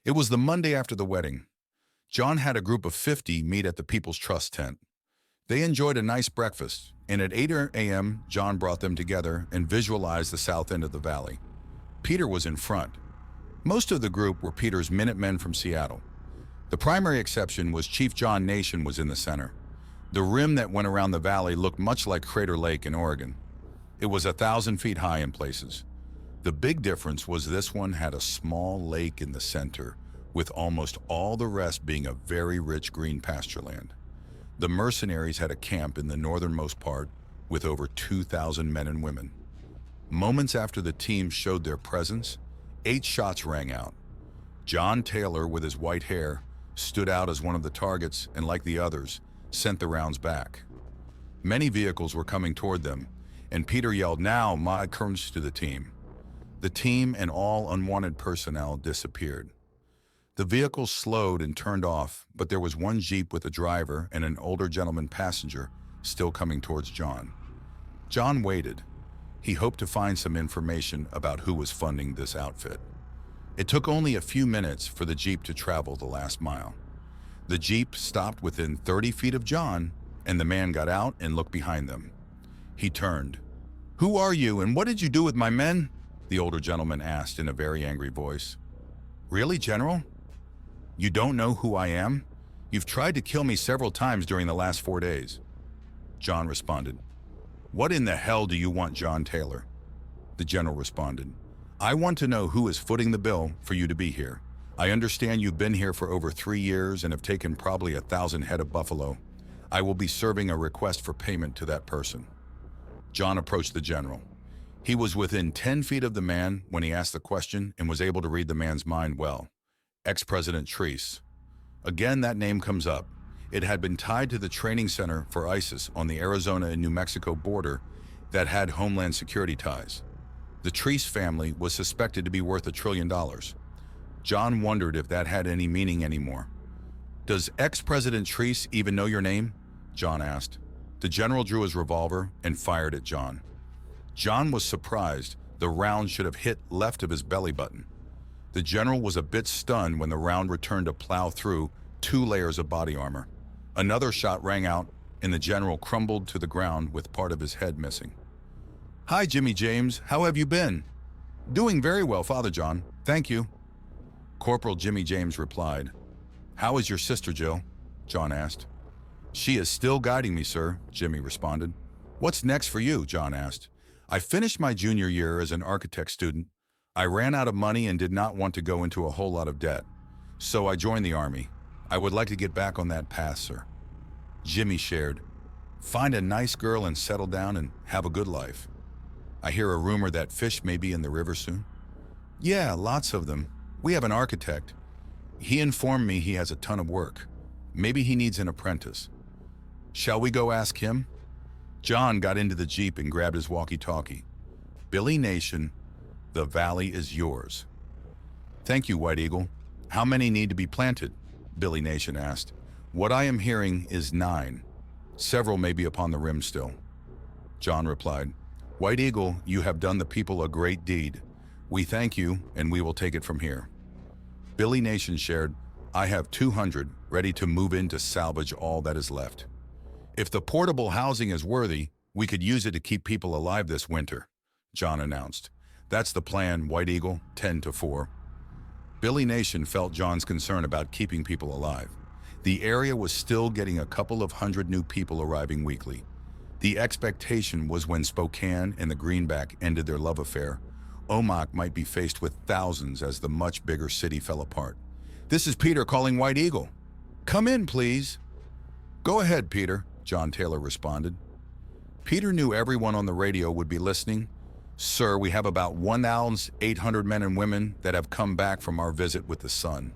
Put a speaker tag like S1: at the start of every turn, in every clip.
S1: It was the Monday after the wedding. John had a group of 50 meet at the People's Trust tent. They enjoyed a nice breakfast, and at 8 a.m., John brought them together and visualized the south end of the valley. Peter was in front. Most of the group were Peter's Minutemen from Seattle. The primary exception was Chief Ch.9 was in the center. The rim that went around the valley looked much like Crater Lake in Oregon. It was 1,000 feet high in places. The big difference was this one had a small lake in the center, with almost all the rest being a very rich green pasture land. The mercenaries had a camp in the northernmost part with over 2,000 men and women. Moments after the team showed their presence, 8 shots rang out. John Taylor, with his white hair, stood out as one of the targets and, like the others, sent the rounds back. Many vehicles were coming toward them, and Peter yelled, "Now, my courage," to the team. The team and all unwanted personnel disappeared. The vehicles slowed and turned off, but there was one Jeep with a driver and an older gentleman passenger still coming towards John. John waited. He hoped to find some information about who was funding this outfit. It took only a few minutes for the Jeep to travel the last mile. The Jeep stopped within 30 feet of John, and the man got out and looked behind them. He turned. "Who are you, and what did you do with my men?" the older gentleman asked in a very angry voice. "Really, General? You don't know who I am? You've tried to kill me several times during the last 4 days." John responded. "What in the hell do you want, John Taylor?" The general responded. "I want to know who is footing the bill for you to be here. I understand you've been here for over 3 years and have taken probably 1,000 head of buffalo. I will be serving a request for payment to that person." John approached the general. He was within 10 feet of the man when he asked the question and was able to read the man's mind well. Ex-President Treese. Again, that name comes up. It had been tied to the training center for ISIS on the Arizona and New Mexico border that had Homeland Security ties. The Treese family was suspected to be worth $1 trillion. John wondered if that had any meaning anymore. "Does ex-President Treese even know your name?" John asked. The general drew his revolver and fired at John. John was surprised. The round should have hit left of his belly button. The general was a bit stunned when the round returned to plow through 2 layers of body armor. Another shot rang out, and the general crumbled to the ground with part of his head missing. "Hi, Jimmy James. How have you been?" "Doing very well, Father John. Thank you." Corporal Jimmy James replied. "How is your sister, Jill?" John asked. "She is still guiding me, sir," Jimmy responded. "What's next for you?" John asked. "I finished my junior year as an architect student. I ran out of money and did not want to go into a whole lot of debt. So I joined the Army. I would like to get back on that path, sir." Jimmy shared. "Find a nice girl and settle down and have a good life. I hear a rumor that fish may be in the river soon." "Yeah, lots of them. We have an architect. He informed me he has a ton of work. Maybe he needs an apprentice. Shall we go ask him?" John got into the Jeep and grabbed his walkie-talkie. "Billy Nation, the valley is yours." "Thank you, White Eagle. How many need to be planted?" Billy Nation asked. "What I am hearing is 9. Several may be upon the rim still." John replied, "White Eagle, you have done the people a great deed. We thank you, and we will take it from here." Billy Nation shared, "I have 200 ready to move in to salvage all that is left. If the portable housing is worthy, we could use it to keep people alive this winter," John announced. "That's the plan, White Eagle, 10-4. Billy Nation felt John's concern about keeping people alive. The area was still getting a couple of hundred new people arriving weekly. The expectation was when Spokane and the Greenback ended their love affair, Omak might be faced with thousands as the much bigger city fell apart. "This is Peter calling White Eagle. Come in, please." "Go ahead, Peter," John Taylor responded. Peter knew everyone on the radio would be listening. "Sir, we have about 1,800 men and women that have come back from our visit with the sun."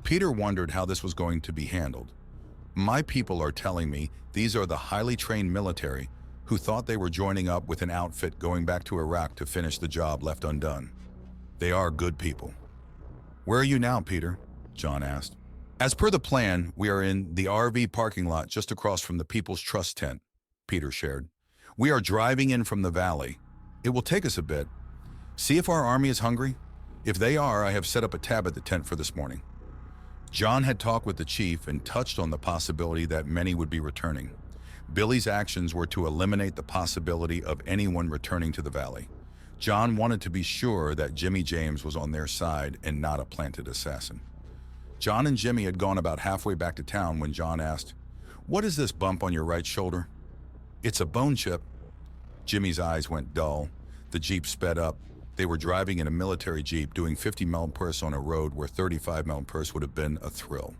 S1: Peter wondered how this was going to be handled. "My people are telling me these are the highly trained military who thought they were joining up with an outfit going back to Iraq to finish the job left undone. They are good people." "Where are you now, Peter?" John asked. "As per the plan, we are in the RV parking lot just across from the People's Trust tent," Peter shared. "We are driving in from the valley. It will take us a bit. See if our army is hungry. If they are, I have set up a tab at the tent for this morning. John had talked with the chief and touched on the possibility that many would be returning. Billy's actions were to eliminate the possibility of anyone returning to the valley. John wanted to be sure that Jimmy James was on their side and not a planted assassin. John and Jimmy had gone about halfway back to town when John asked, "What is this bump on your right shoulder?" "It's a bone chip." Jimmy's eyes went dull. The Jeep sped up. They were driving in a military Jeep doing 50 mph on a road where 35 mph would have been a thrill.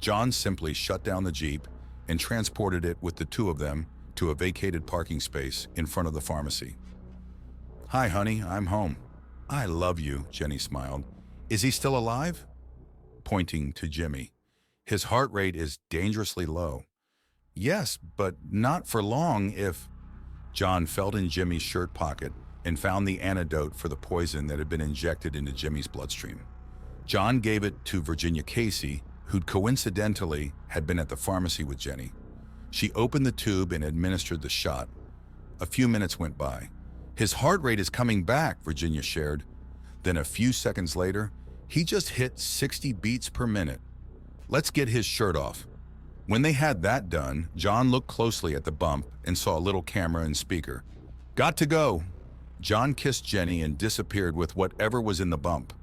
S1: John simply shut down the Jeep and transported it with the two of them to a vacated parking space in front of the pharmacy. "Hi, honey, I'm home." "I love you," Jenny smiled. "Is he still alive?" Pointing to Jimmy. "His heart rate is dangerously low." "Yes, but not for long if—" John felt in Jimmy's shirt pocket and found the antidote for the poison that had been injected into Jimmy's bloodstream. John gave it to Virginia Casey, who coincidentally had been at the pharmacy with Jenny. She opened the tube and administered the shot. A few minutes went by. "His heart rate is coming back," Virginia shared. Then a few seconds later, "He just hit 60 beats per minute. Let's get his shirt off." When they had that done, John looked closely at the bump and saw a little camera and speaker. "Got to go." John kissed Jenny and disappeared with whatever was in the bump.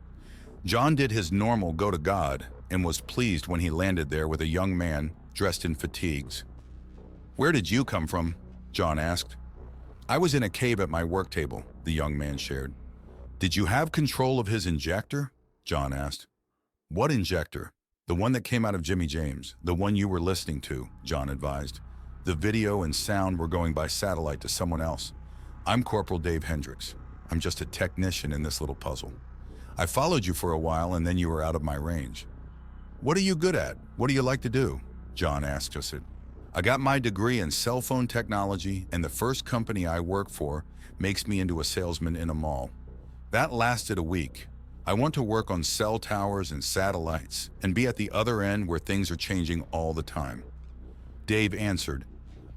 S1: John did his normal go to God and was pleased when he landed there with a young man dressed in fatigues. "Where did you come from?" John asked. "I was in a cave at my work table," the young man shared. "Did you have control of his injector?" John asked. "What injector?" "The one that came out of Jimmy James, the one you were listening to," John advised. "The video and sound were going by satellite to someone else. I'm Corporal Dave Hendricks. I'm just a technician in this little puzzle. I followed you for a while and then you were out of my range." "What are you good at? What do you like to do?" John asked us. "I got my degree in cell phone technology, and the first company I work for makes me into a salesman in a mall. That lasted a week. I want to work on cell towers and satellites and be at the other end where things are changing all the time." Dave answered,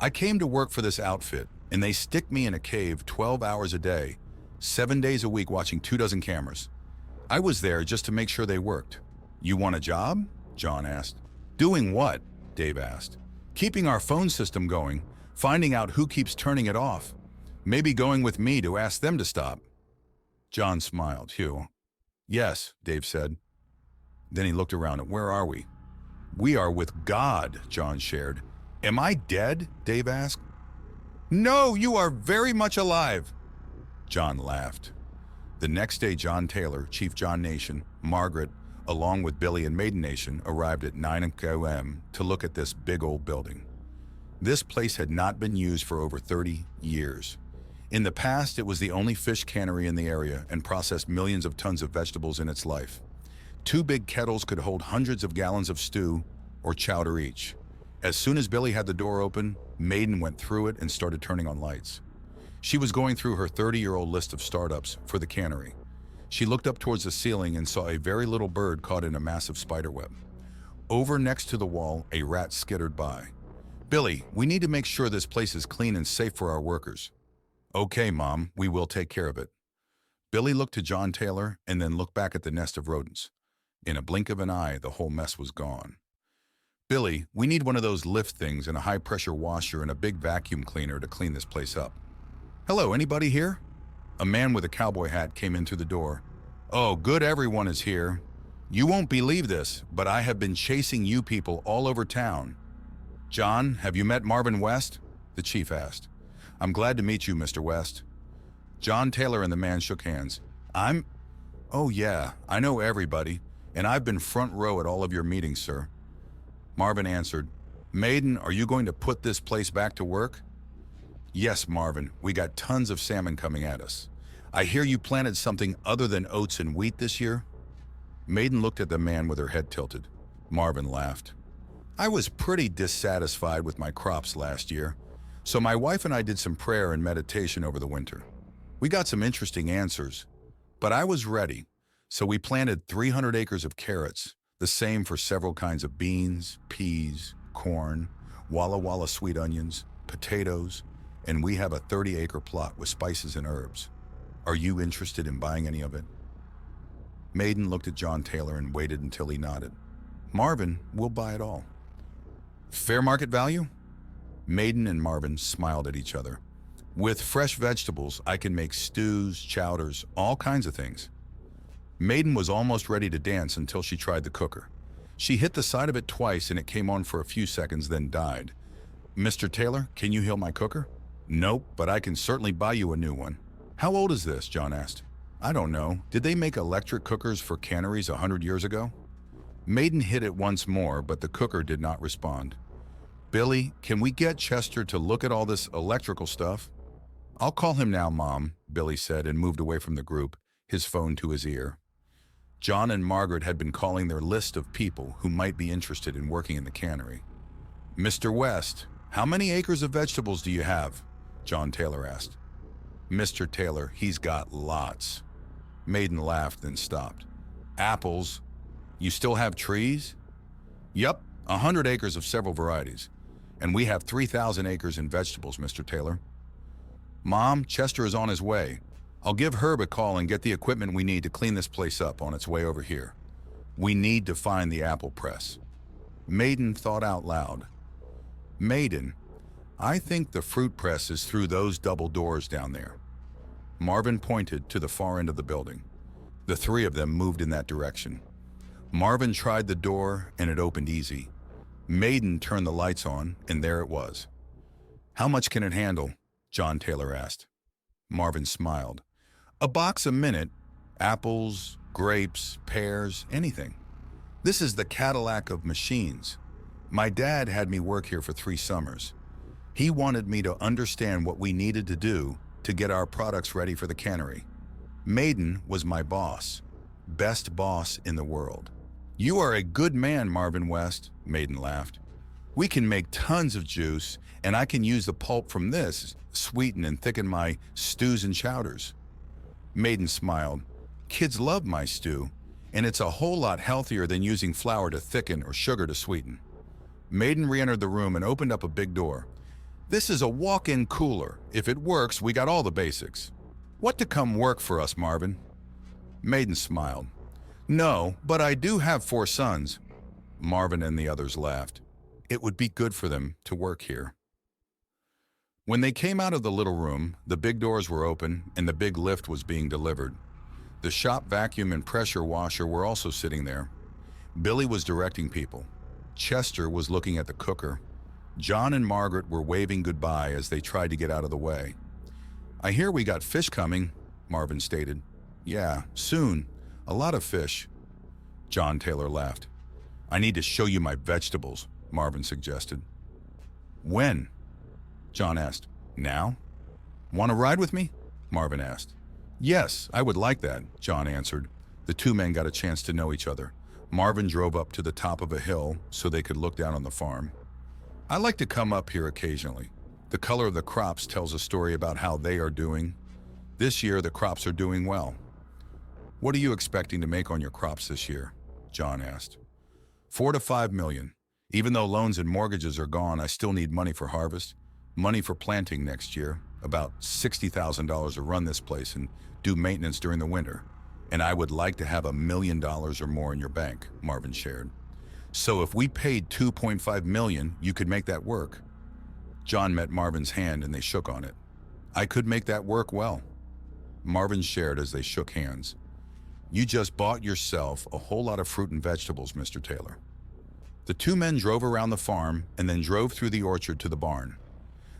S1: "I came to work for this outfit, and they stick me in a cave 12 hours a day, 7 days a week watching 24 cameras. I was there just to make sure they worked." "You want a job?" John asked. "Doing what?" Dave asked. "Keeping our phone system going, finding out who keeps turning it off. Maybe going with me to ask them to stop." John smiled. "Hugh." "Yes," Dave said. Then he looked around at, "Where are we?" "We are with God," John shared. "Am I dead?" Dave asked. "No, you are very much alive." John laughed. The next day, John Taylor, Chief John Nation, Margaret, along with Billy and Maiden Nation, arrived at 9 a.m. to look at this big old building. This place had not been used for over 30 years. In the past, it was the only fish cannery in the area and processed millions of tons of vegetables in its life. 2 big kettles could hold hundreds of gallons of stew or chowder each. As soon as Billy had the door open, Maiden went through it and started turning on lights. She was going through her 30-year-old list of startups for the cannery. She looked up towards the ceiling and saw a very little bird caught in a massive spider web. Over next to the wall, a rat skittered by. "Billy, we need to make sure this place is clean and safe for our workers." "Okay, Mom, we will take care of it." Billy looked to John Taylor and then looked back at the nest of rodents. In a blink of an eye, the whole mess was gone. "Billy, we need one of those lift things and a high-pressure washer and a big vacuum cleaner to clean this place up." "Hello, anybody here?" A man with a cowboy hat came in through the door. "Oh, good, everyone is here. You won't believe this, but I have been chasing you people all over town." "John, have you met Marvin West?" the chief asked. "I'm glad to meet you, Mr. West." John Taylor and the man shook hands. "Oh yeah, I know everybody, and I've been front row at all of your meetings, sir." Marvin answered, "Maiden, are you going to put this place back to work?" "Yes, Marvin, we got tons of salmon coming at us. I hear you planted something other than oats and wheat this year?" Maiden looked at the man with her head tilted. Marvin laughed. "I was pretty dissatisfied with my crops last year, so my wife and I did some prayer and meditation over the winter. We got some interesting answers, but I was ready, so we planted 300 acres of carrots, the same for several kinds of beans, peas, corn, Walla Walla sweet onions, potatoes, and we have a 30-acre plot with spices and herbs. Are you interested in buying any of it?" Maiden looked at John Taylor and waited until he nodded. Marvin, we'll buy it all. Fair market value? Maiden and Marvin smiled at each other. With fresh vegetables, I can make stews, chowders, all kinds of things. Maiden was almost ready to dance until she tried the cooker. She hit the side of it twice and it came on for a few seconds, then died. Mr. Taylor, can you heal my cooker? Nope, but I can certainly buy you a new one. How old is this? John asked. I don't know. Did they make electric cookers for canneries 100 years ago? Maiden hit it once more, but the cooker did not respond. Billy, can we get Chester to look at all this electrical stuff? I'll call him now, Mom, Billy said and moved away from the group, his phone to his ear. John and Margaret had been calling their list of people who might be interested in working in the cannery. Mr. West, how many acres of vegetables do you have? John Taylor asked. Mr. Taylor, he's got lots. Maiden laughed, then stopped. Apples? You still have trees? Yup, 100 acres of several varieties. And we have 3,000 acres in vegetables, Mr. Taylor. Mom, Chester is on his way. I'll give Herb a call and get the equipment we need to clean this place up on its way over here. We need to find the apple press. Maiden thought out loud. Maiden, I think the fruit press is through those double doors down there. Marvin pointed to the far end of the building. The three of them moved in that direction. Marvin tried the door and it opened easy. Maiden turned the lights on and there it was. How much can it handle? John Taylor asked. Marvin smiled. A box a minute, apples, grapes, pears, anything. This is the Cadillac of machines. My dad had me work here for 3 summers. He wanted me to understand what we needed to do to get our products ready for the cannery. Maiden was my boss, best boss in the world. You are a good man, Marvin West, Maiden laughed. We can make tons of juice, and I can use the pulp from this, sweeten and thicken my stews and chowders. Maiden smiled. Kids love my stew, and it's a whole lot healthier than using flour to thicken or sugar to sweeten. Maiden re-entered the room and opened up a big door. This is a walk-in cooler. If it works, we got all the basics. What to come work for us, Marvin? Maiden smiled. No, but I do have 4 sons. Marvin and the others laughed. It would be good for them to work here. When they came out of the little room, the big doors were open and the big lift was being delivered. The shop vacuum and pressure washer were also sitting there. Billy was directing people. Chester was looking at the cooker. John and Margaret were waving goodbye as they tried to get out of the way. I hear we got fish coming, Marvin stated. Yeah, soon. A lot of fish. John Taylor laughed. I need to show you my vegetables, Marvin suggested. When? John asked. Now? Want to ride with me? Marvin asked. Yes, I would like that, John answered. The 2 men got a chance to know each other. Marvin drove up to the top of a hill so they could look down on the farm. I like to come up here occasionally. The color of the crops tells a story about how they are doing. This year, the crops are doing well. What are you expecting to make on your crops this year? John asked. 4 to 5 million. Even though loans and mortgages are gone, I still need money for harvest, money for planting next year, about $60,000 to run this place and do maintenance during the winter. And I would like to have $1 million or more in your bank, Marvin shared. So if we paid $2.5 million, you could make that work. John met Marvin's hand and they shook on it. I could make that work well. Marvin shared as they shook hands. You just bought yourself a whole lot of fruit and vegetables, Mr. Taylor. The 2 men drove around the farm and then drove through the orchard to the barn.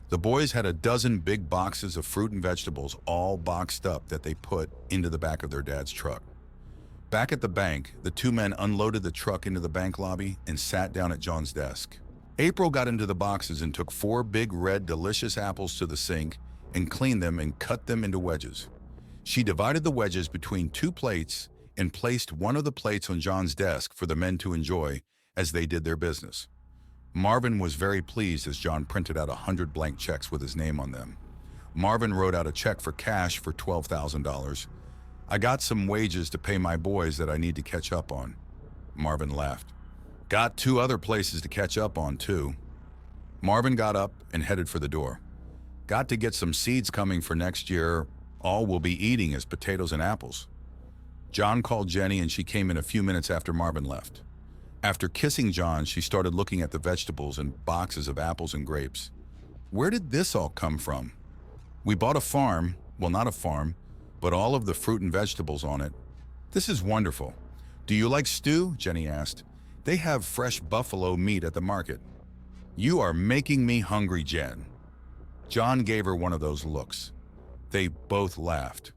S1: The boys had a dozen big boxes of fruit and vegetables all boxed up that they put into the back of their dad's truck. Back at the bank, the 2 men unloaded the truck into the bank lobby and sat down at John's desk. April got into the boxes and took 4 big red delicious apples to the sink and cleaned them and cut them into wedges. She divided the wedges between 2 plates and placed one of the plates on John's desk for the men to enjoy as they did their business. Marvin was very pleased as John printed out 100 blank checks with his name on them. Marvin wrote out a check for cash for $12,000. I got some wages to pay my boys that I need to catch up on. Marvin laughed. Got 2 other places to catch up on, too. Marvin got up and headed for the door. Got to get some seeds coming for next year. All we'll be eating is potatoes and apples. John called Jenny and she came in a few minutes after Marvin left. After kissing John, she started looking at the vegetables and boxes of apples and grapes. Where did this all come from? We bought a farm, well, not a farm, but all of the fruit and vegetables on it. This is wonderful. Do you like stew? Jenny asked. They have fresh buffalo meat at the market. You are making me hungry, Jen. John gave her one of those looks. They both laughed.